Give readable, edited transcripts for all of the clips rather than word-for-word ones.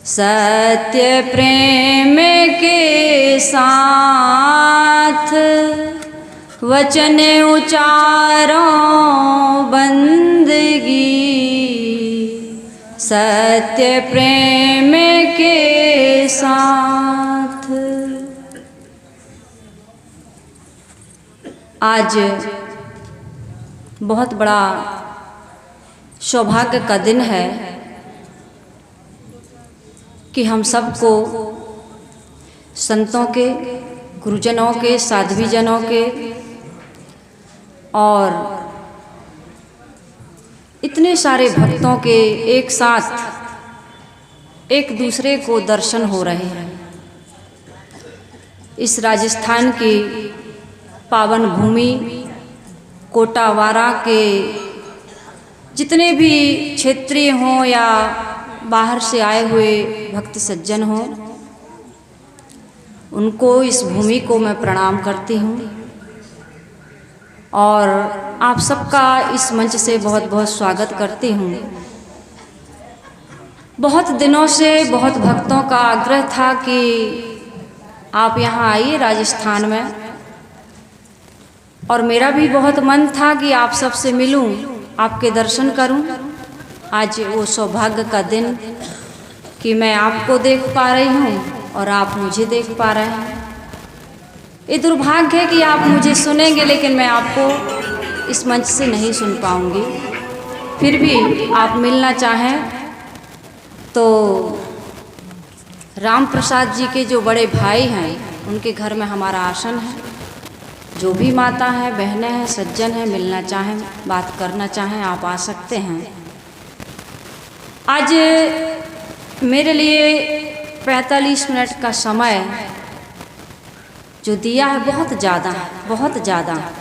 सत्य प्रेम के साथ वचन उचारो बंदगी। सत्य प्रेम के साथ आज बहुत बड़ा सौभाग्य का दिन है कि हम सबको संतों के, गुरुजनों के, साध्वीजनों के और इतने सारे भक्तों के एक साथ एक दूसरे को दर्शन हो रहे हैं। इस राजस्थान की पावन भूमि कोटावारा के जितने भी क्षेत्रीय हों या बाहर से आए हुए भक्त सज्जन हों, उनको, इस भूमि को मैं प्रणाम करती हूँ और आप सबका इस मंच से बहुत बहुत स्वागत करती हूँ। बहुत दिनों से बहुत भक्तों का आग्रह था कि आप यहाँ आइए राजस्थान में, और मेरा भी बहुत मन था कि आप सबसे मिलूं, आपके दर्शन करूं। आज वो सौभाग्य का दिन कि मैं आपको देख पा रही हूँ और आप मुझे देख पा रहे हैं। ये दुर्भाग्य है कि आप मुझे सुनेंगे लेकिन मैं आपको इस मंच से नहीं सुन पाऊँगी। फिर भी आप मिलना चाहें तो राम प्रसाद जी के जो बड़े भाई हैं उनके घर में हमारा आसन है। जो भी माता हैं, बहनें हैं, सज्जन हैं, मिलना चाहें, बात करना चाहें, आप आ सकते हैं। आज मेरे लिए 45 मिनट का समय जो दिया है बहुत ज़्यादा है, बहुत ज़्यादा।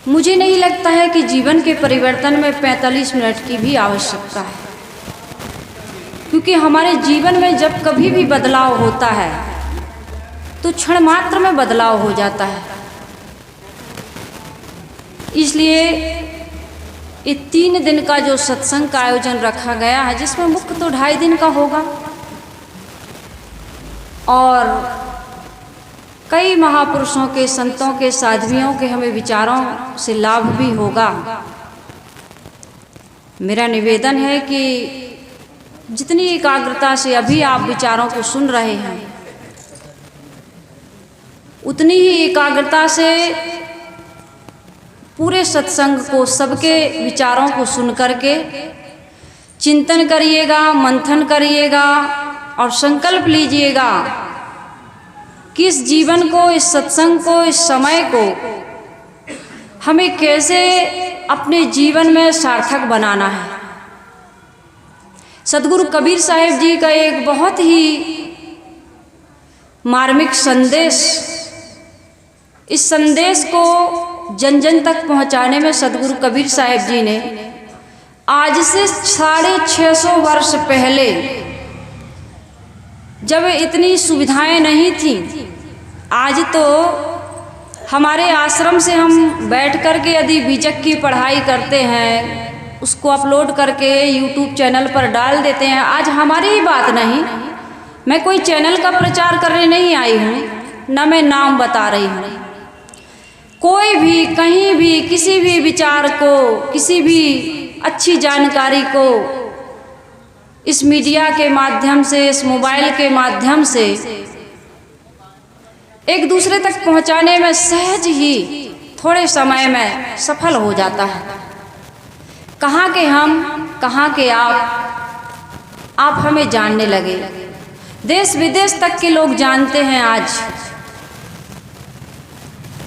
मुझे नहीं लगता है कि जीवन के परिवर्तन में 45 मिनट की भी आवश्यकता है, क्योंकि हमारे जीवन में जब कभी भी बदलाव होता है तो क्षण मात्र में बदलाव हो जाता है। इसलिए ये 3 दिन का जो सत्संग का आयोजन रखा गया है, जिसमें मुख्य तो 2.5 दिन का होगा और कई महापुरुषों के, संतों के, साध्वियों के हमें विचारों से लाभ भी होगा। मेरा निवेदन है कि जितनी एकाग्रता से अभी आप विचारों को सुन रहे हैं, उतनी ही एकाग्रता से पूरे सत्संग को, सबके विचारों को सुन करके चिंतन करिएगा, मंथन करिएगा और संकल्प लीजिएगा कि इस जीवन को, इस सत्संग को, इस समय को हमें कैसे अपने जीवन में सार्थक बनाना है। सद्गुरु कबीर साहिब जी का एक बहुत ही मार्मिक संदेश, इस संदेश को जन जन तक पहुंचाने में सद्गुरु कबीर साहिब जी ने आज से 650 वर्ष पहले, जब इतनी सुविधाएं नहीं थी, आज तो हमारे आश्रम से हम बैठ कर के यदि बीजक की पढ़ाई करते हैं, उसको अपलोड करके YouTube चैनल पर डाल देते हैं। आज हमारी ही बात नहीं, मैं कोई चैनल का प्रचार करने नहीं आई हूँ, न मैं नाम बता रही हूँ। कोई भी कहीं भी किसी भी विचार को, किसी भी अच्छी जानकारी को इस मीडिया के माध्यम से, इस मोबाइल के माध्यम से एक दूसरे तक पहुंचाने में सहज ही थोड़े समय में सफल हो जाता है। कहाँ के हम, कहाँ के आप हमें जानने लगे। देश विदेश तक के लोग जानते हैं आज।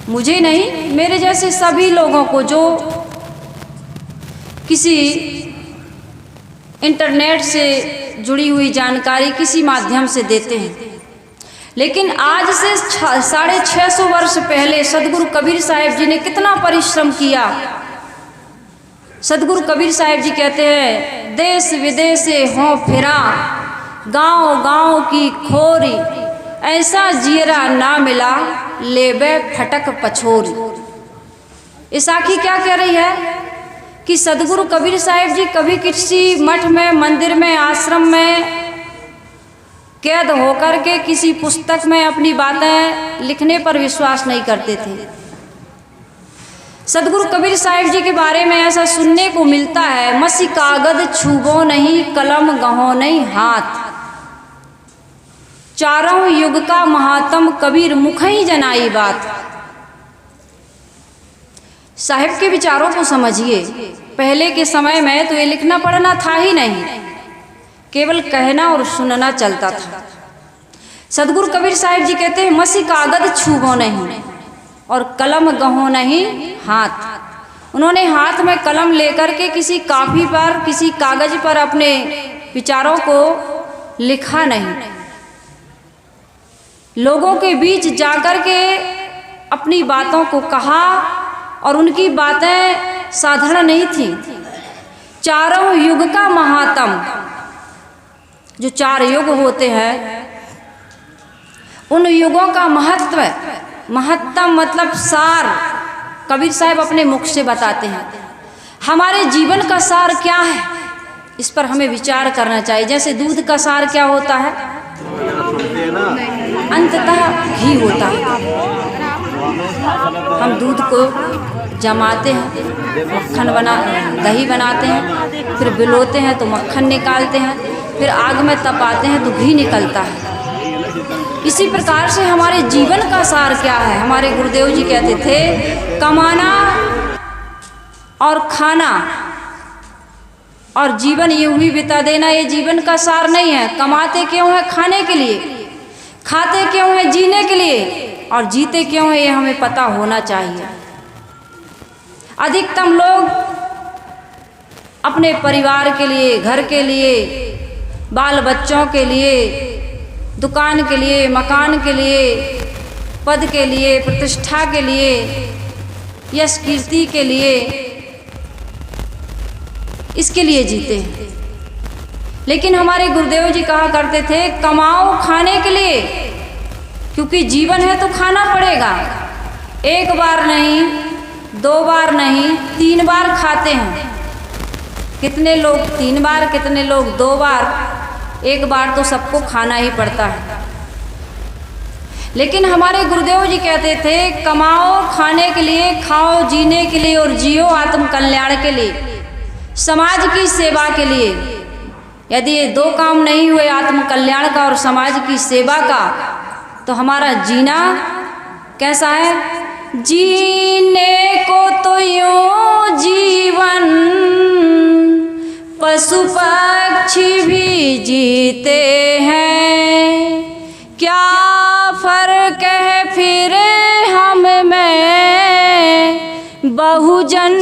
मुझे नहीं, मेरे जैसे सभी लोगों को जो किसी इंटरनेट से जुड़ी हुई जानकारी किसी माध्यम से देते हैं। लेकिन आज से 650 वर्ष पहले सद्गुरु कबीर साहिब जी ने कितना परिश्रम किया। सद्गुरु कबीर साहिब जी कहते हैं, देश विदेश से हों फिरा, गांव गांव की खोरी, ऐसा जियरा ना मिला, लेबे फटक पछोरी। इस आखी क्या कह रही है कि सदगुरु कबीर साहिब जी कभी किसी मठ में, मंदिर में, आश्रम में कैद होकर के किसी पुस्तक में अपनी बातें लिखने पर विश्वास नहीं करते थे। सदगुरु कबीर साहिब जी के बारे में ऐसा सुनने को मिलता है, मसी कागज छूबो नहीं, कलम गहो नहीं हाथ, चारों युग का महात्म कबीर मुख ही जनाई बात। साहिब के विचारों को समझिए। पहले के समय में तो ये लिखना पढ़ना था ही नहीं, केवल कहना और सुनना चलता था। सदगुरु कबीर साहिब जी कहते हैं मसी कागज छूबो नहीं और कलम गहो नहीं हाथ। उन्होंने हाथ में कलम लेकर के किसी कापी पर, किसी कागज पर अपने विचारों को लिखा नहीं, लोगों के बीच जाकर के अपनी बातों को कहा। और उनकी बातें साधारण नहीं थी। चारों युग का महात्म, जो 4 युग होते हैं, उन युगों का महत्तम मतलब सार कबीर साहब अपने मुख से बताते हैं। हमारे जीवन का सार क्या है, इस पर हमें विचार करना चाहिए। जैसे दूध का सार क्या होता है, अंततः घी होता है। हम दूध को जमाते हैं, दही बनाते हैं, फिर बिलोते हैं तो मक्खन निकालते हैं, फिर आग में तपाते हैं तो घी निकलता है। इसी प्रकार से हमारे जीवन का सार क्या है। हमारे गुरुदेव जी कहते थे कमाना और खाना और जीवन यूं ही बिता देना ये जीवन का सार नहीं है। कमाते क्यों है, खाने के लिए, खाते क्यों है, जीने के लिए, और जीते क्यों है ये हमें पता होना चाहिए। अधिकतम लोग अपने परिवार के लिए, घर के लिए, बाल बच्चों के लिए, दुकान के लिए, मकान के लिए, पद के लिए, प्रतिष्ठा के लिए, यश कीर्ति के लिए, इसके लिए जीते हैं। लेकिन हमारे गुरुदेव जी कहा करते थे कमाओ खाने के लिए, क्योंकि जीवन है तो खाना पड़ेगा। 1 बार नहीं, 2 बार नहीं, 3 बार खाते हैं। कितने लोग 3 बार, कितने लोग 2 बार, 1 बार तो सबको खाना ही पड़ता है। लेकिन हमारे गुरुदेव जी कहते थे कमाओ खाने के लिए, खाओ जीने के लिए और जियो आत्म कल्याण के लिए, समाज की सेवा के लिए। यदि ये 2 काम नहीं हुए, आत्म कल्याण का और समाज की सेवा का, तो हमारा जीना कैसा है। जीने को तो यूं जीवन पशु पक्षी भी जीते हैं, क्या फर्क है फिर हम में, बहुजन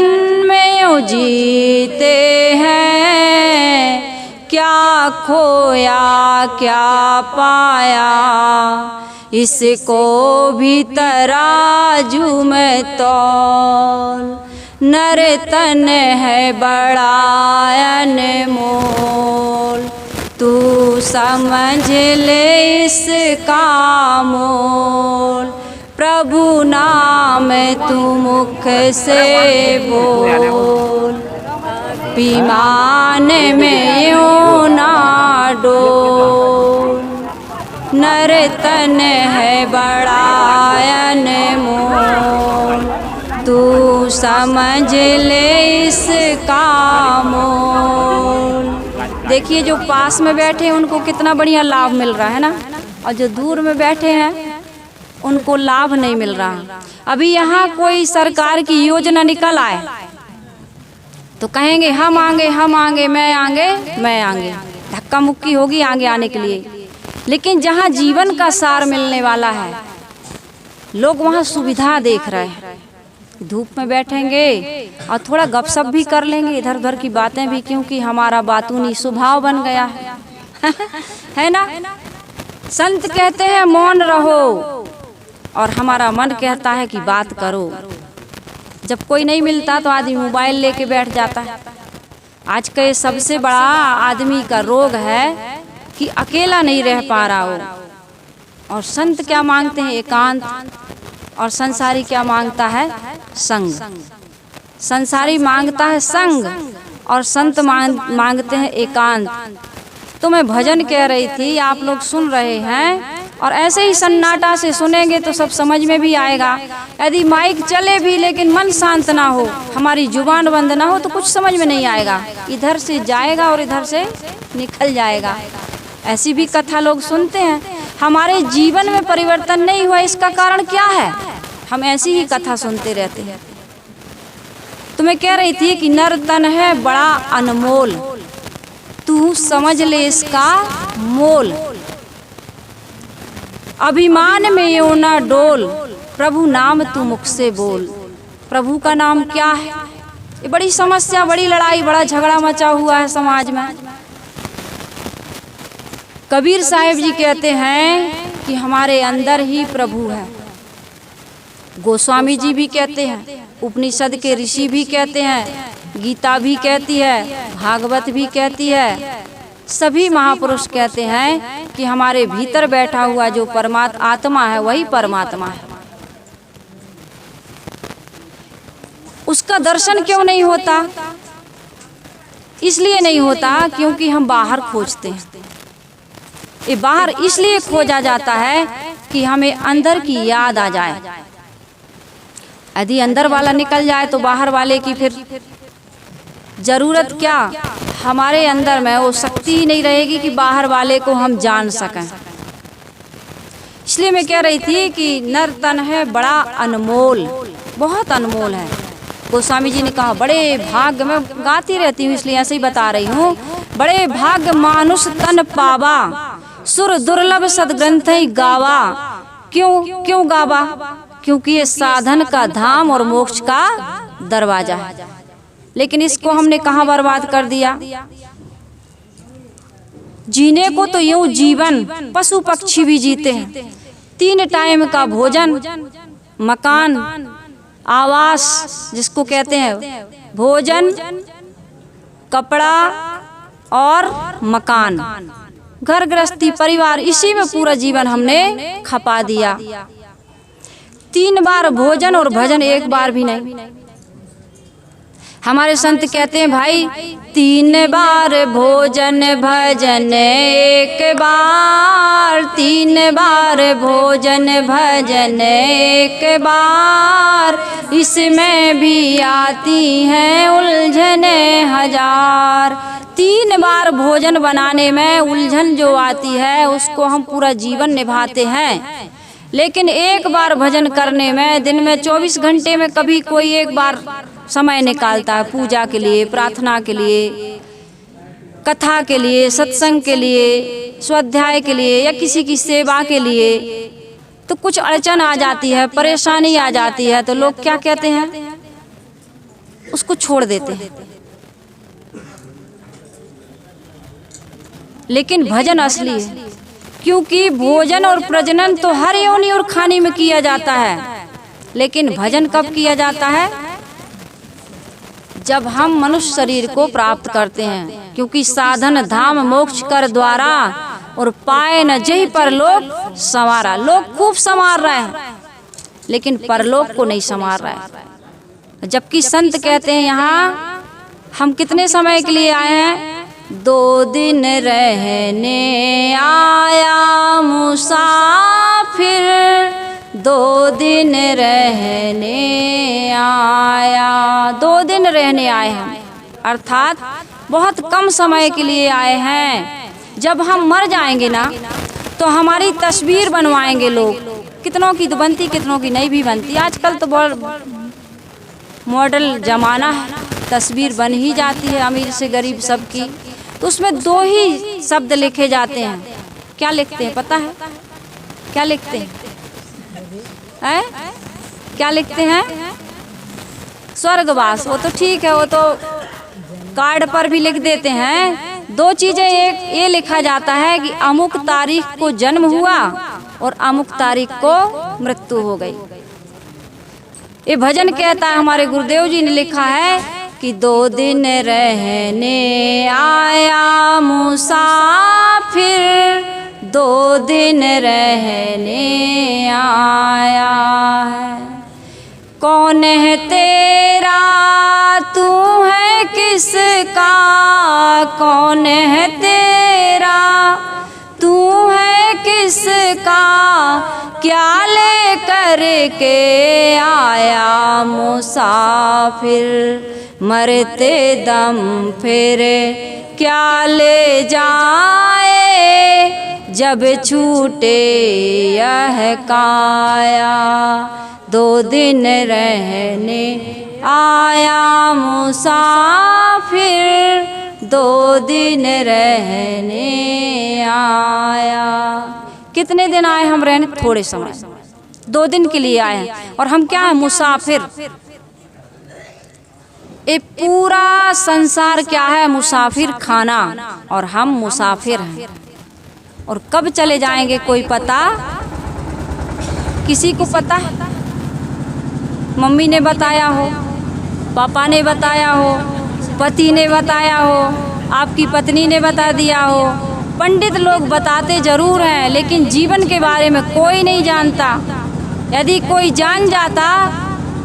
में यूं जीते हैं, क्या खोया क्या पाया, इसको भी तराजू में तौल, नर तन है बड़ा अनमोल, तू समझ ले इसका मोल, प्रभु नाम तू मुख से बोल, विमान में यूं ना डोल, नर तन है बड़ा अनमोल, तू समझ ले इसका मोल। देखिए जो पास में बैठे हैं उनको कितना बढ़िया लाभ मिल रहा है ना, और जो दूर में बैठे हैं उनको लाभ नहीं मिल रहा। अभी यहाँ कोई सरकार की योजना निकल आए तो कहेंगे हम आगे, हम आगे, मैं आगे, मैं आगे, धक्का मुक्की होगी आगे आने के लिए। लेकिन जहाँ जीवन का सार मिलने वाला है, लोग वहाँ सुविधा देख रहे हैं। धूप में बैठेंगे और थोड़ा गपशप भी कर लेंगे, इधर उधर की बातें भी, क्योंकि हमारा बातूनी स्वभाव बन गया है है ना। संत कहते हैं मौन रहो और हमारा मन कहता है कि बात करो। जब कोई नहीं मिलता तो आदमी मोबाइल लेके बैठ जाता है। आज का ये सबसे बड़ा आदमी का रोग है कि अकेला नहीं रह पा रहा हो। और संत क्या मांगते हैं? एकांत। और संसारी क्या मांगता है? संग। संसारी मांगता है संग और संत मांगते हैं एकांत। तो मैं भजन कह रही थी, आप लोग सुन रहे हैं और ऐसे ही सन्नाटा से सुनेंगे तो सब समझ में भी आएगा। यदि माइक चले भी लेकिन मन शांत ना हो, हमारी जुबान बंद ना हो तो कुछ समझ में नहीं आएगा, इधर से जाएगा और इधर से निकल जाएगा। ऐसी भी कथा लोग सुनते हैं। हमारे जीवन में परिवर्तन नहीं हुआ, इसका कारण क्या है? हम ऐसी ही कथा सुनते रहते हैं। तो मैं कह रही थी कि नर तन है बड़ा अनमोल, तू समझ ले इसका मोल। अभिमान में यो ना डोल, प्रभु नाम तू मुख से बोल। प्रभु का नाम क्या है? ये बड़ी समस्या, बड़ी लड़ाई, बड़ा झगड़ा मचा हुआ है समाज में। कबीर साहिब जी कहते हैं कि हमारे अंदर ही प्रभु है। गोस्वामी जी भी कहते हैं, उपनिषद के ऋषि भी कहते हैं, गीता भी कहती है, भागवत भी कहती है, सभी महापुरुष कहते हैं कि हमारे भीतर बैठा हुआ जो परमात्मा आत्मा है वही परमात्मा है। उसका दर्शन क्यों नहीं होता? इसलिए नहीं होता क्योंकि हम बाहर खोजते हैं। ये बाहर इसलिए खोजा जाता है कि हमें अंदर की याद आ जाए। यदि अंदर वाला निकल जाए तो बाहर वाले की फिर जरूरत क्या? हमारे अंदर में वो शक्ति ही नहीं रहेगी कि बाहर वाले को हम जान सकें। इसलिए मैं कह रही थी कि नर तन है बड़ा अनमोल, बहुत अनमोल है। गोस्वामी जी ने कहा बड़े भाग्य, में गाती रहती हूँ इसलिए ऐसे ही बता रही हूँ, बड़े भाग्य मानुष तन पावा, सुर दुर्लभ सदग्रंथ गावा। क्यों गावा? क्योंकि ये साधन का धाम और मोक्ष का दरवाजा है। लेकिन इसको हमने कहाँ बर्बाद कर दिया? जीने को तो यूं जीवन पशु पक्षी भी जीते हैं। 3 टाइम का भोजन, मकान, आवास जिसको कहते हैं, भोजन, कपड़ा और मकान, घर गृहस्थी, परिवार, इसी में पूरा जीवन हमने खपा दिया। 3 बार भोजन और भजन 1 बार भी नहीं। हमारे संत कहते हैं भाई 3 बार भोजन भजन 1 बार, 3 बार भोजन भजन 1 बार, इसमें भी आती हैं उलझने हजार। 3 बार भोजन बनाने में उलझन जो आती है उसको हम पूरा जीवन निभाते हैं, लेकिन 1 बार भजन करने में दिन में 24 घंटे में कभी कोई 1 बार समय निकालता है पूजा के लिए, प्रार्थना के लिए, कथा के लिए, सत्संग के लिए, स्वाध्याय के लिए या किसी की सेवा के लिए, तो कुछ अड़चन आ जाती है, परेशानी आ जाती है, तो लोग क्या कहते हैं? उसको छोड़ देते हैं। लेकिन भजन असली है, क्योंकि भोजन और प्रजनन तो हर योनि और खाने में किया जाता है, लेकिन भजन कब किया जाता है? जब हम मनुष्य शरीर को प्राप्त करते हैं। क्योंकि साधन धाम मोक्ष कर द्वारा और पाए न जही परलोक संवारा। लोग खूब संवार रहे हैं लेकिन परलोक को नहीं संवार रहे हैं। जबकि संत कहते हैं यहाँ हम कितने समय के लिए आए हैं? 2 दिन रहने आया मुसाफिर, 2 दिन रहने आया। 2 दिन रहने आए हैं, अर्थात बहुत कम समय के लिए आए हैं। जब हम मर जाएंगे ना तो हमारी तस्वीर बनवाएंगे लोग। कितनों की तो बनती, कितनों की नहीं भी बनती। आजकल तो बहुत मॉडल ज़माना है, तस्वीर बन ही जाती है अमीर से गरीब सबकी। तो उसमें 2 ही शब्द लिखे जाते हैं। क्या लिखते हैं पता है? क्या लिखते हैं? क्या लिखते हैं? स्वर्गवास। वो तो ठीक है, वो तो कार्ड पर भी लिख देते हैं। 2 चीजें, एक ये लिखा जाता है कि अमुक तारीख को जन्म हुआ और अमुक तारीख को मृत्यु हो गई। ये भजन कहता है, हमारे गुरुदेव जी ने लिखा है कि 2 दिन रहने आया मुसाफिर, 2 दिन रहने आया है। कौन है तेरा किसका, कौन है तेरा, तू है किसका, क्या ले कर के आया मुसाफिर, मरते दम फिर क्या ले जाए, जब छूटे यह काया, 2 दिन रहने आया मुसाफिर, 2 दिन रहने आया। कितने दिन आए हम रहने? थोड़े समय, 2 दिन के लिए आए हैं। और हम क्या है? मुसाफिर। ये पूरा संसार क्या है? मुसाफिर खाना, और हम मुसाफिर हैं। और कब चले जाएंगे कोई पता? किसी को पता है? मम्मी ने बताया हो, पापा ने बताया हो, पति ने बताया हो, आपकी पत्नी ने बता दिया हो, पंडित लोग बताते जरूर हैं, लेकिन जीवन के बारे में कोई नहीं जानता। यदि कोई जान जाता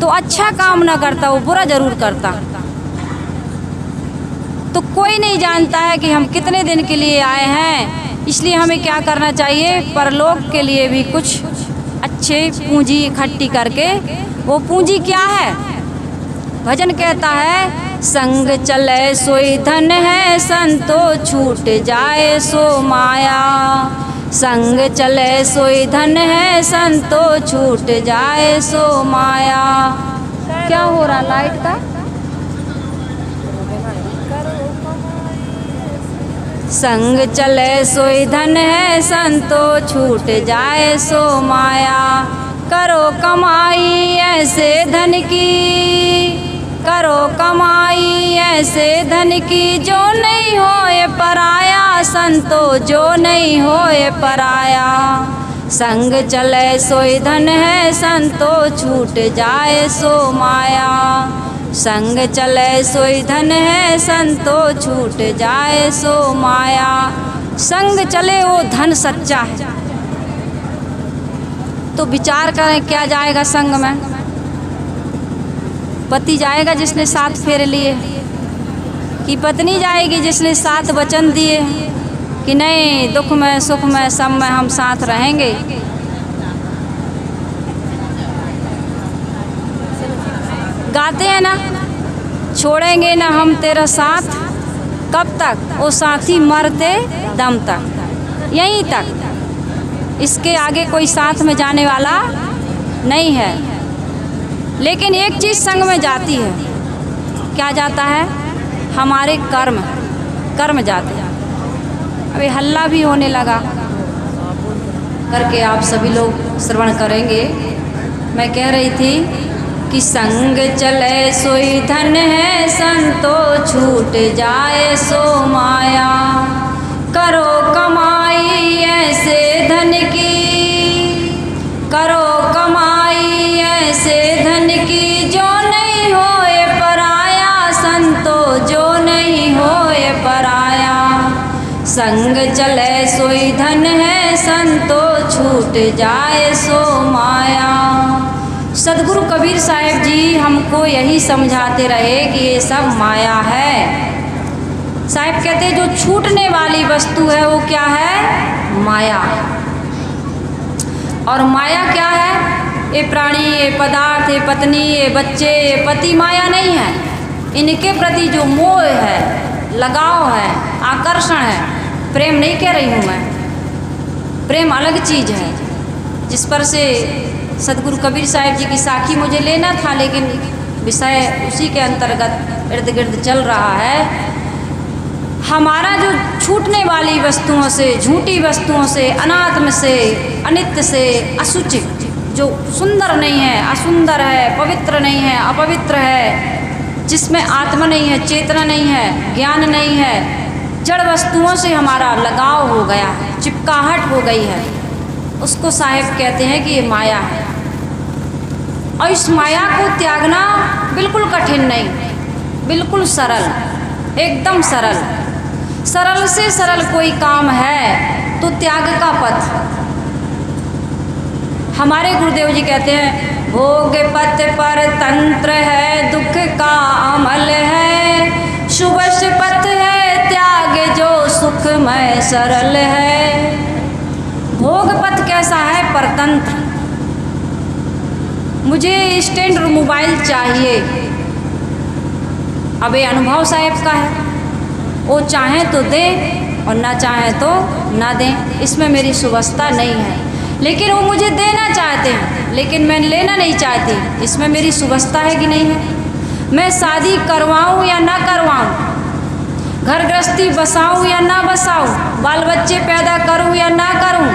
तो अच्छा काम ना करता, वो बुरा जरूर करता। तो कोई नहीं जानता है कि हम कितने दिन के लिए आए हैं। इसलिए हमें क्या करना चाहिए? परलोक के लिए भी कुछ अच्छे पूंजी इकट्ठी करके, वो पूंजी क्या है? भजन कहता है, संग चले सोई धन है, संतो छूट जाए सो माया। संग चले सोई धन है, संतो छूट जाए सो माया। क्या हो रहा लाइट का? संग चले सोई धन है, संतो छूट जाए सो माया। करो कमाई ऐसे धन की, करो कमाई ऐसे धन की, जो नहीं होए पराया, संतो जो नहीं होए पराया। संग चले सोई धन है, संतो छूट जाए सो माया। संग चले सोई धन है, संतो छूट जाए सो माया। संग चले वो धन सच्चा है। तो विचार करें क्या जाएगा संग में? पति जाएगा जिसने 7 फेरे लिए, कि पत्नी जाएगी जिसने 7 वचन दिए कि नहीं, दुख में सुख में सब में हम साथ रहेंगे। गाते हैं ना, छोड़ेंगे ना हम तेरा साथ, कब तक? वो साथी मरते दम तक, यहीं तक। इसके आगे कोई साथ में जाने वाला नहीं है। लेकिन एक चीज़ संग में जाती है। क्या जाता है? हमारे कर्म, कर्म जाते हैं। अभी हल्ला भी होने लगा करके आप सभी लोग श्रवण करेंगे। मैं कह रही थी कि संग चले सोई धन है, संतो छूट जाए सो माया। करो कमाई ऐसे धन की, करो कमाई ऐसे धन की, जो नहीं होए पराया, संतो जो नहीं होए पराया। संग चले सोई धन है, संतो छूट जाए सो माया। सदगुरु कबीर साहब जी हमको यही समझाते रहे कि ये सब माया है। साहब कहते हैं जो छूटने वाली वस्तु है वो क्या है? माया। और माया क्या है? ये प्राणी, ये पदार्थ, ये पत्नी, ये बच्चे, ये पति माया नहीं है। इनके प्रति जो मोह है, लगाव है, आकर्षण है, प्रेम नहीं कह रही हूँ मैं। प्रेम अलग चीज़ है, जिस पर से सदगुरु कबीर साहब जी की साखी मुझे लेना था, लेकिन विषय उसी के अंतर्गत इर्द गिर्द चल रहा है। हमारा जो छूटने वाली वस्तुओं से, झूठी वस्तुओं से, अनात्म से, अनित्य से, असुचि, जो सुंदर नहीं है, असुंदर है, पवित्र नहीं है, अपवित्र है, जिसमें आत्मा नहीं है, चेतना नहीं है, ज्ञान नहीं है, जड़ वस्तुओं से हमारा लगाव हो गया, चिपकाहट हो गई है, उसको साहिब कहते हैं कि ये माया है। और इस माया को त्यागना बिल्कुल कठिन नहीं, बिल्कुल सरल, एकदम सरल। सरल से सरल कोई काम है तो त्याग का पथ। हमारे गुरुदेव जी कहते हैं, भोग पथ पर तंत्र है, दुख का अमल है, शुभश पथ है त्याग जो सुखमय सरल है। भोग पथ कैसा है? परतंत्र। मुझे स्टैंड मोबाइल चाहिए, अब ये अनुभव साहेब का है, वो चाहें तो दें और ना चाहें तो ना दें, इसमें मेरी सुवस्था नहीं है। लेकिन वो मुझे देना चाहते हैं लेकिन मैं लेना नहीं चाहती, इसमें मेरी सुवस्था है कि नहीं है? मैं शादी करवाऊं या ना करवाऊं, घर गृहस्थी बसाऊं या ना बसाऊं, बाल बच्चे पैदा करूं या ना करूं,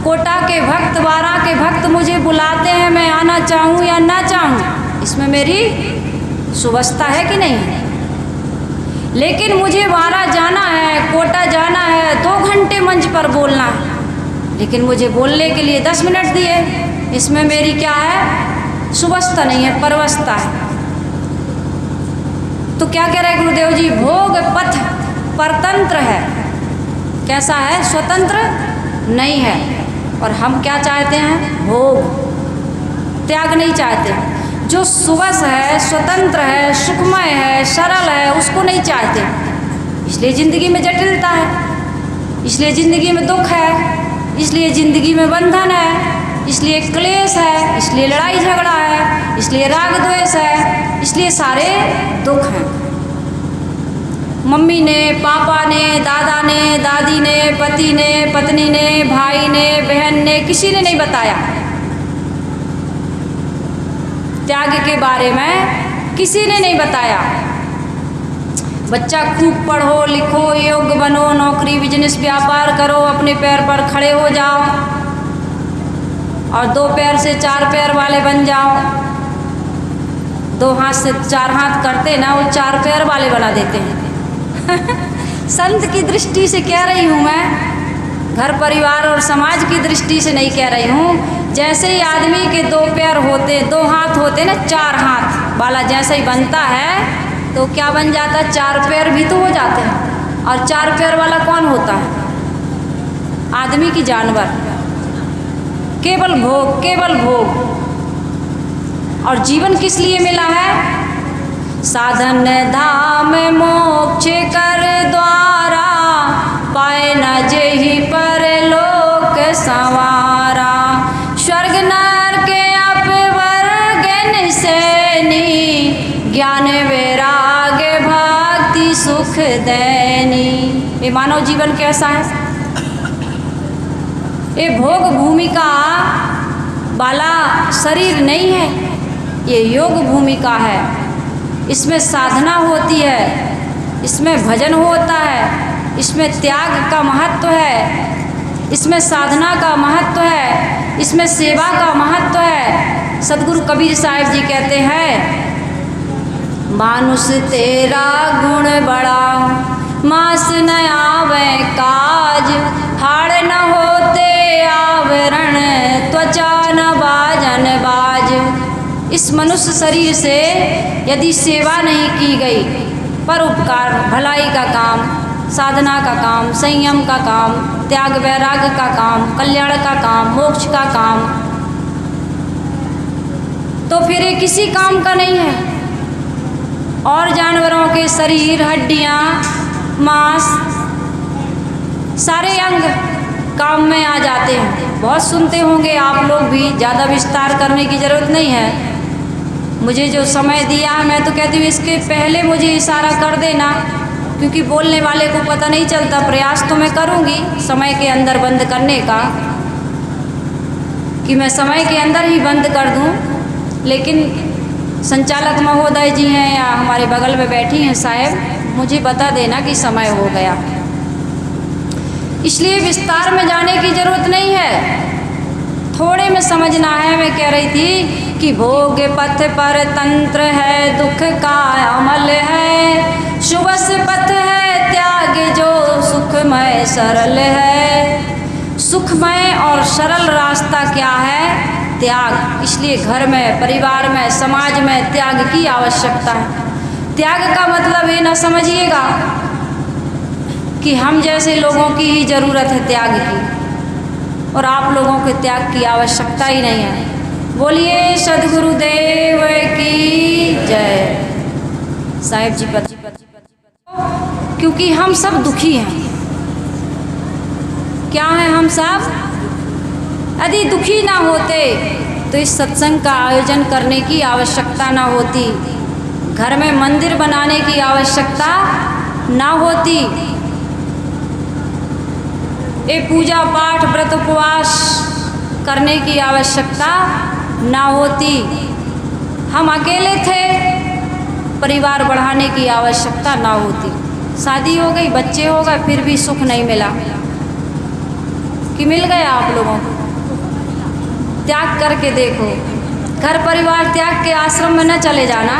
कोटा के भक्त बारा के भक्त मुझे बुलाते हैं, मैं आना चाहूं या ना चाहूं, इसमें मेरी सुवस्था है कि नहीं है? लेकिन मुझे बारा जाना है, कोटा जाना है, 2 घंटे मंच पर बोलना है, लेकिन मुझे बोलने के लिए 10 मिनट दिए, इसमें मेरी क्या है? सुवस्था नहीं है, परवस्था है। तो क्या कह रहे गुरुदेव जी? भोग पथ परतंत्र है। कैसा है? स्वतंत्र नहीं है। और हम क्या चाहते हैं? भोग, त्याग नहीं चाहते। जो सुवस है, स्वतंत्र है, सुखमय है, सरल है, उसको नहीं चाहते। इसलिए जिंदगी में जटिलता है, इसलिए जिंदगी में दुख है, इसलिए जिंदगी में बंधन है, इसलिए क्लेश है, इसलिए लड़ाई झगड़ा है, इसलिए राग द्वेष है, इसलिए सारे दुख हैं। मम्मी ने, पापा ने, दादा ने, दादी ने, पति ने, पत्नी ने, भाई ने, बहन ने, किसी ने नहीं बताया त्याग के बारे में, किसी ने नहीं बताया। बच्चा खूब पढ़ो लिखो, योग्य बनो, नौकरी बिजनेस व्यापार करो, अपने पैर पर खड़े हो जाओ और 2 पैर से 4 पैर वाले बन जाओ। 2 हाथ से 4 हाथ करते ना, वो 4 पैर वाले बना देते हैं। संत की दृष्टि से कह रही हूँ मैं, घर परिवार और समाज की दृष्टि से नहीं कह रही हूँ। जैसे ही आदमी के 2 पैर होते, 2 हाथ होते ना, 4 हाथ वाला जैसे ही बनता है तो क्या बन जाता है? 4 पैर भी तो हो जाते हैं। और 4 पैर वाला कौन होता है? आदमी की जानवर। केवल भोग, केवल भोग। और जीवन किस लिए मिला है? साधन धाम मोक्ष कर द्वारा, पाए न जेहि पर लोक संवारा। स्वर्ग नरक अपवर्ग निसेनी, ज्ञान वैराग्य भक्ति सुख दैनी। ये मानव जीवन कैसा है? ये भोग भूमिका वाला शरीर नहीं है, ये योग भूमिका है। इसमें साधना होती है, इसमें भजन होता है, इसमें त्याग का महत्व है, इसमें साधना का महत्व है, इसमें सेवा का महत्व है। सदगुरु कबीर साहिब जी कहते हैं, मानुष तेरा गुण बड़ा, मास न आवे काज, हाड़ न होते आवरण, त्वचा न बाजन बाज। इस मनुष्य शरीर से यदि सेवा नहीं की गई, परोपकार, भलाई का काम, साधना का काम, संयम का काम, त्याग वैराग्य का काम, कल्याण का काम, मोक्ष का काम, तो फिर ये किसी काम का नहीं है। और जानवरों के शरीर, हड्डियाँ, मांस, सारे अंग काम में आ जाते हैं। बहुत सुनते होंगे आप लोग भी, ज़्यादा विस्तार करने की ज़रूरत नहीं है। मुझे जो समय दिया है मैं तो कहती हूँ इसके पहले मुझे इशारा कर देना, क्योंकि बोलने वाले को पता नहीं चलता। प्रयास तो मैं करूँगी समय के अंदर बंद करने का, कि मैं समय के अंदर ही बंद कर दूँ, लेकिन संचालक महोदय जी हैं या हमारे बगल में बैठी हैं साहब, मुझे बता देना कि समय हो गया। इसलिए विस्तार में जाने की ज़रूरत नहीं है, थोड़े में समझना है। मैं कह रही थी कि भोग पथ पर तंत्र है, दुख का अमल है, शुभस पथ है त्याग जो सुखमय सरल है। सुखमय और सरल रास्ता क्या है? त्याग। इसलिए घर में, परिवार में, समाज में त्याग की आवश्यकता है। त्याग का मतलब ये ना समझिएगा कि हम जैसे लोगों की ही ज़रूरत है त्याग की, और आप लोगों के त्याग की आवश्यकता ही नहीं है। बोलिए सद्गुरुदेव की जय। साहिब जी क्योंकि हम सब दुखी हैं। क्या हैं हम सब? यदि दुखी ना होते तो इस सत्संग का आयोजन करने की आवश्यकता ना होती, घर में मंदिर बनाने की आवश्यकता ना होती, ये पूजा पाठ व्रत उपवास करने की आवश्यकता ना होती। हम अकेले थे, परिवार बढ़ाने की आवश्यकता ना होती। शादी हो गई, बच्चे हो गए, फिर भी सुख नहीं मिला कि मिल गया आप लोगों को? त्याग करके देखो, घर परिवार त्याग के आश्रम में न चले जाना,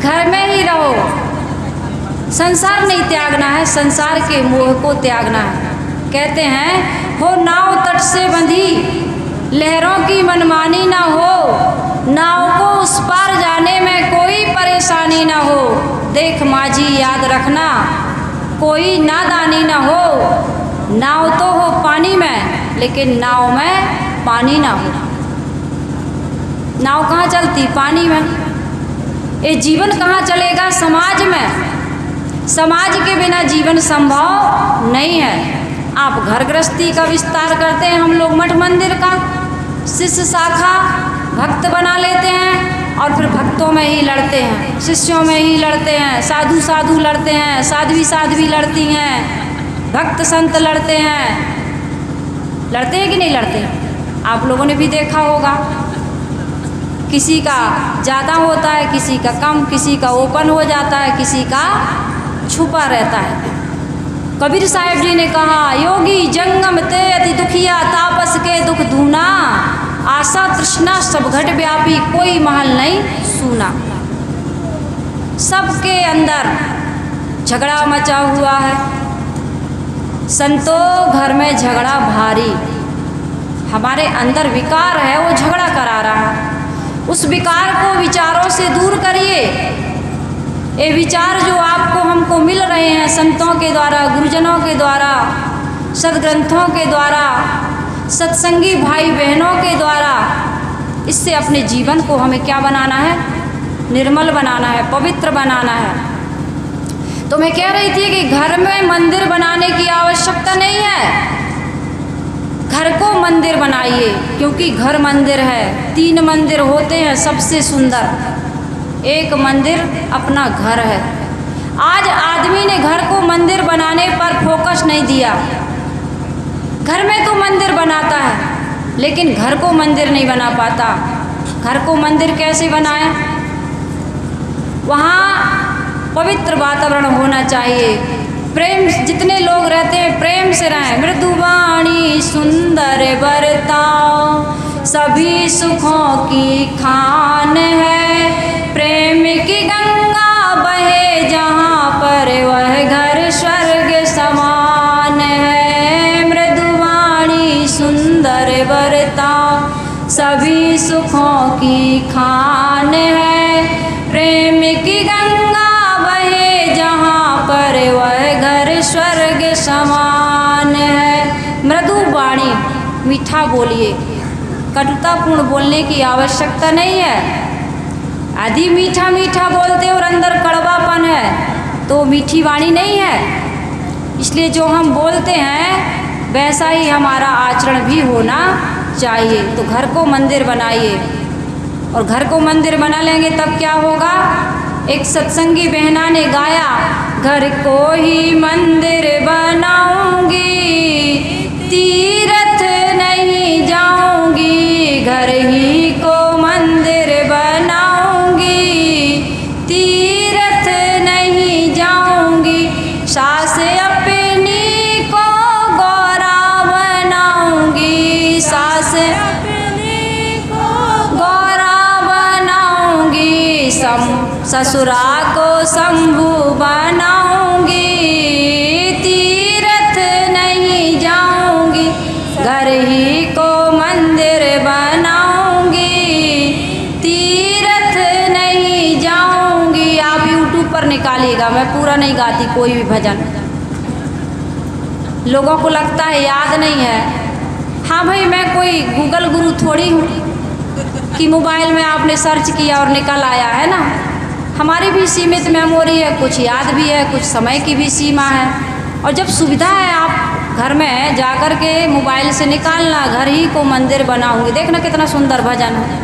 घर में ही रहो। संसार नहीं त्यागना है, संसार के मोह को त्यागना है। कहते हैं हो नाव तट से बंधी, लहरों की मनमानी ना हो, नाव को उस पार जाने में कोई परेशानी ना हो। देख माझी याद रखना, कोई नादानी ना हो। नाव तो हो पानी में, लेकिन नाव में पानी ना हो। नाव कहाँ चलती? पानी में। ये जीवन कहाँ चलेगा? समाज में। समाज के बिना जीवन संभव नहीं है। आप घर गृहस्थी का विस्तार करते हैं, हम लोग मठ मंदिर का शिष्य शाखा भक्त बना लेते हैं और फिर भक्तों में ही लड़ते हैं, शिष्यों में ही लड़ते हैं, साधु साधु लड़ते हैं, साध्वी साध्वी लड़ती हैं, भक्त संत लड़ते हैं। लड़ते हैं कि नहीं लड़ते? आप लोगों ने भी देखा होगा, किसी का ज़्यादा होता है, किसी का कम, किसी का ओपन हो जाता है, किसी का छुपा रहता है। कबीर साहब जी ने कहा, योगी जंगम ते अति दुखिया, तापस के दुख दूना, आशा तृष्णा सब घट व्यापी, कोई महल नहीं सूना। सबके अंदर झगड़ा मचा हुआ है। संतों घर में झगड़ा भारी, हमारे अंदर विकार है, वो झगड़ा करा रहा है। उस विकार को विचारों से दूर करिए। ये विचार जो आपको हमको मिल रहे हैं संतों के द्वारा, गुरुजनों के द्वारा, सदग्रंथों के द्वारा, सत्संगी भाई बहनों के द्वारा, इससे अपने जीवन को हमें क्या बनाना है? निर्मल बनाना है, पवित्र बनाना है। तो मैं कह रही थी कि घर में मंदिर बनाने की आवश्यकता नहीं है। घर को मंदिर बनाइए, क्योंकि घर मंदिर है। 3 मंदिर होते हैं सबसे सुंदर, एक मंदिर अपना घर है। आज आदमी ने घर को मंदिर बनाने पर फोकस नहीं दिया। घर में तो मंदिर बनाता है, लेकिन घर को मंदिर नहीं बना पाता। घर को मंदिर कैसे बनाए? वहाँ पवित्र वातावरण होना चाहिए। प्रेम, जितने लोग रहते हैं प्रेम से रहें। मृदुवाणी सुंदर बरताओ, सभी सुखों की खान है। प्रेम की गंगा बहे जहाँ पर, वह घर स्वर्ग समान है। मृदुवाणी सुंदर बरताओ, सभी सुखों की खान है। प्रेम की गंगा बहे जहाँ पर, वह घर स्वर्ग समान है। मृदु वाणी, मीठा बोलिए, कटुतापूर्ण बोलने की आवश्यकता नहीं है। यदि मीठा मीठा बोलते और अंदर कड़वापन है तो मीठी वाणी नहीं है। इसलिए जो हम बोलते हैं वैसा ही हमारा आचरण भी होना चाहिए। तो घर को मंदिर बनाइए, और घर को मंदिर बना लेंगे तब क्या होगा? एक सत्संगी बहना ने गाया, घर को ही मंदिर बनाऊंगी, तीर्थ नहीं जाऊंगी। घर ही को मंदिर बनाऊंगी, तीर्थ नहीं जाऊंगी। सास अपनी को गौरा बनाऊंगी, सास अपनी को गौरा बनाऊंगी। ससुरा को शंभू बनाऊंगी, तीर्थ नहीं जाऊंगी। घर ही को मंदिर बनाऊंगी, तीर्थ नहीं जाऊंगी। आप YouTube पर निकालिएगा, मैं पूरा नहीं गाती कोई भी भजन, लोगों को लगता है याद नहीं है। हाँ भाई, मैं कोई गूगल गुरु थोड़ी हूँ कि मोबाइल में आपने सर्च किया और निकल आया है ना। हमारी भी सीमित मेमोरी है, कुछ याद भी है, कुछ समय की भी सीमा है। और जब सुविधा है आप घर में जा कर के मोबाइल से निकालना, घर ही को मंदिर बनाऊंगी, देखना कितना सुंदर भजन है।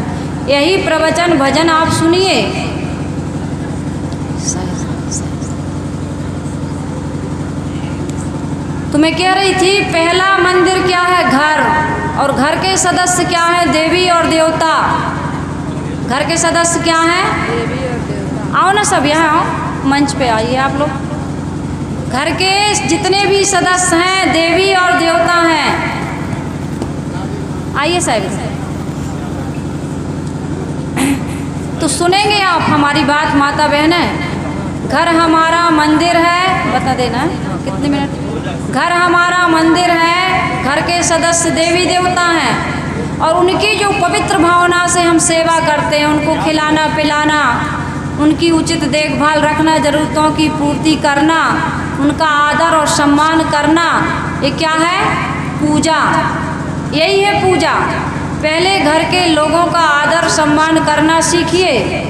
यही प्रवचन भजन आप सुनिए। तो मैं कह रही थी पहला मंदिर क्या है? घर। और घर के सदस्य क्या है? देवी और देवता। घर के सदस्य क्या हैं? देवी और देवता। आओ ना सब यहाँ आओ, मंच पे आइए आप लोग। घर के जितने भी सदस्य हैं देवी और देवता हैं। आइए साहब। तो सुनेंगे आप हमारी बात माता बहनें। घर हमारा मंदिर है, बता देना कितने मिनट। घर हमारा मंदिर है, घर के सदस्य देवी देवता हैं और उनकी जो पवित्र भावना से हम सेवा करते हैं, उनको खिलाना पिलाना, उनकी उचित देखभाल रखना, ज़रूरतों की पूर्ति करना, उनका आदर और सम्मान करना, ये क्या है? पूजा। यही है पूजा। पहले घर के लोगों का आदर सम्मान करना सीखिए,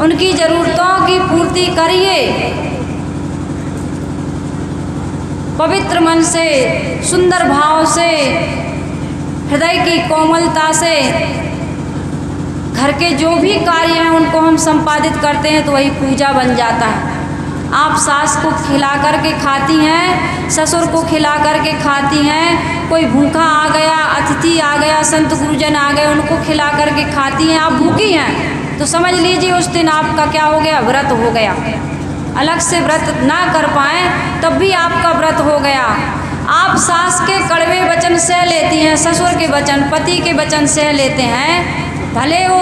उनकी ज़रूरतों की पूर्ति करिए, पवित्र मन से, सुंदर भाव से, हृदय की कोमलता से। घर के जो भी कार्य हैं उनको हम संपादित करते हैं तो वही पूजा बन जाता है। आप सास को खिला कर के खाती हैं, ससुर को खिला कर के खाती हैं, कोई भूखा आ गया, अतिथि आ गया, संत गुरुजन आ गए, उनको खिला कर के खाती हैं, आप भूखी हैं तो समझ लीजिए उस दिन आपका क्या हो गया? व्रत हो गया। अलग से व्रत ना कर पाएँ तब भी आपका व्रत हो गया। आप सास के कड़वे वचन सह लेती हैं, ससुर के वचन, पति के वचन सह लेते हैं, भले वो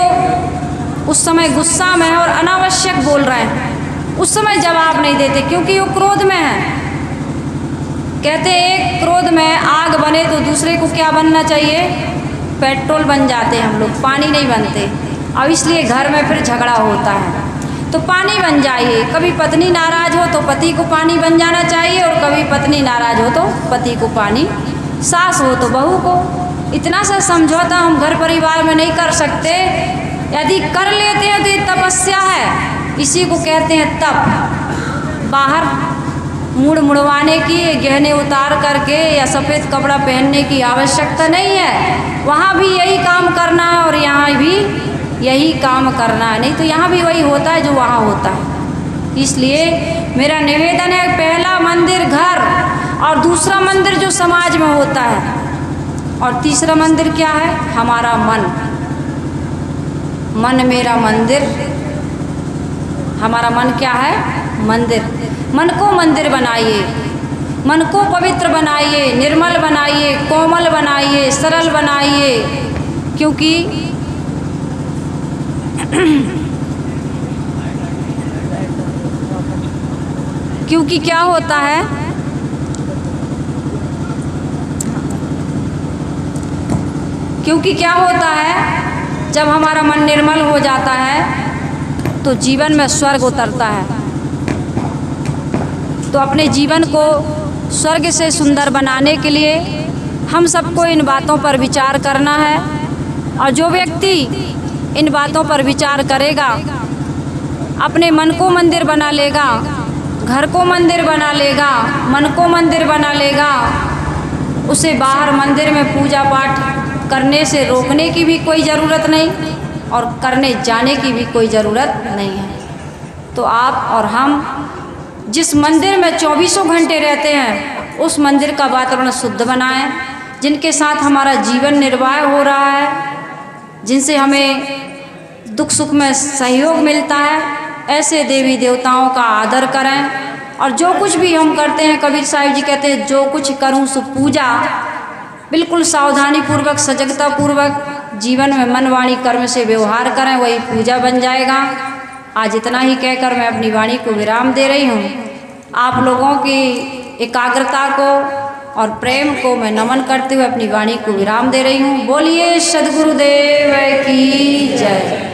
उस समय गुस्सा में है और अनावश्यक बोल रहे हैं, उस समय जवाब नहीं देते क्योंकि वो क्रोध में है। कहते एक क्रोध में आग बने तो दूसरे को क्या बनना चाहिए? पेट्रोल बन जाते हैं हम लोग, पानी नहीं बनते। अब इसलिए घर में फिर झगड़ा होता है। तो पानी बन जाइए। कभी पत्नी नाराज हो तो पति को पानी बन जाना चाहिए और कभी पत्नी नाराज हो तो पति को पानी, सास हो तो बहू को। इतना सा समझौता हम घर परिवार में नहीं कर सकते। यदि कर लेते हैं तो ये तपस्या है, इसी को कहते हैं तप। बाहर मुड़ मुड़वाने की, गहने उतार करके या सफ़ेद कपड़ा पहनने की आवश्यकता नहीं है। वहाँ भी यही काम करना है और यहाँ भी यही काम करना है, नहीं तो यहाँ भी वही होता है जो वहाँ होता है। इसलिए मेरा निवेदन है, पहला मंदिर घर और दूसरा मंदिर जो समाज में होता है, और तीसरा मंदिर क्या है? हमारा मन। मन मेरा मंदिर। हमारा मन क्या है? मंदिर। मन को मंदिर बनाइए, मन को पवित्र बनाइए, निर्मल बनाइए, कोमल बनाइए, सरल बनाइए। क्योंकि क्या होता है? क्योंकि क्या होता है, जब हमारा मन निर्मल हो जाता है तो जीवन में स्वर्ग उतरता है। तो अपने जीवन को स्वर्ग से सुंदर बनाने के लिए हम सबको इन बातों पर विचार करना है। और जो व्यक्ति इन बातों पर विचार करेगा, अपने मन को मंदिर बना लेगा, घर को मंदिर बना लेगा, मन को मंदिर बना लेगा, उसे बाहर मंदिर में पूजा पाठ करने से रोकने की भी कोई ज़रूरत नहीं और करने जाने की भी कोई ज़रूरत नहीं है। तो आप और हम जिस मंदिर में 24 घंटे रहते हैं, उस मंदिर का वातावरण शुद्ध बनाएं, जिनके साथ हमारा जीवन निर्वाह हो रहा है, जिनसे हमें दुख सुख में सहयोग मिलता है, ऐसे देवी देवताओं का आदर करें। और जो कुछ भी हम करते हैं, कबीर साहिब जी कहते हैं, जो कुछ करूं सो पूजा। बिल्कुल सावधानी पूर्वक, सजगता पूर्वक जीवन में मन वाणी कर्म से व्यवहार करें, वही पूजा बन जाएगा। आज इतना ही कहकर मैं अपनी वाणी को विराम दे रही हूँ। आप लोगों की एकाग्रता को और प्रेम को मैं नमन करते हुए अपनी वाणी को विराम दे रही हूँ। बोलिए सद्गुरुदेव की जय।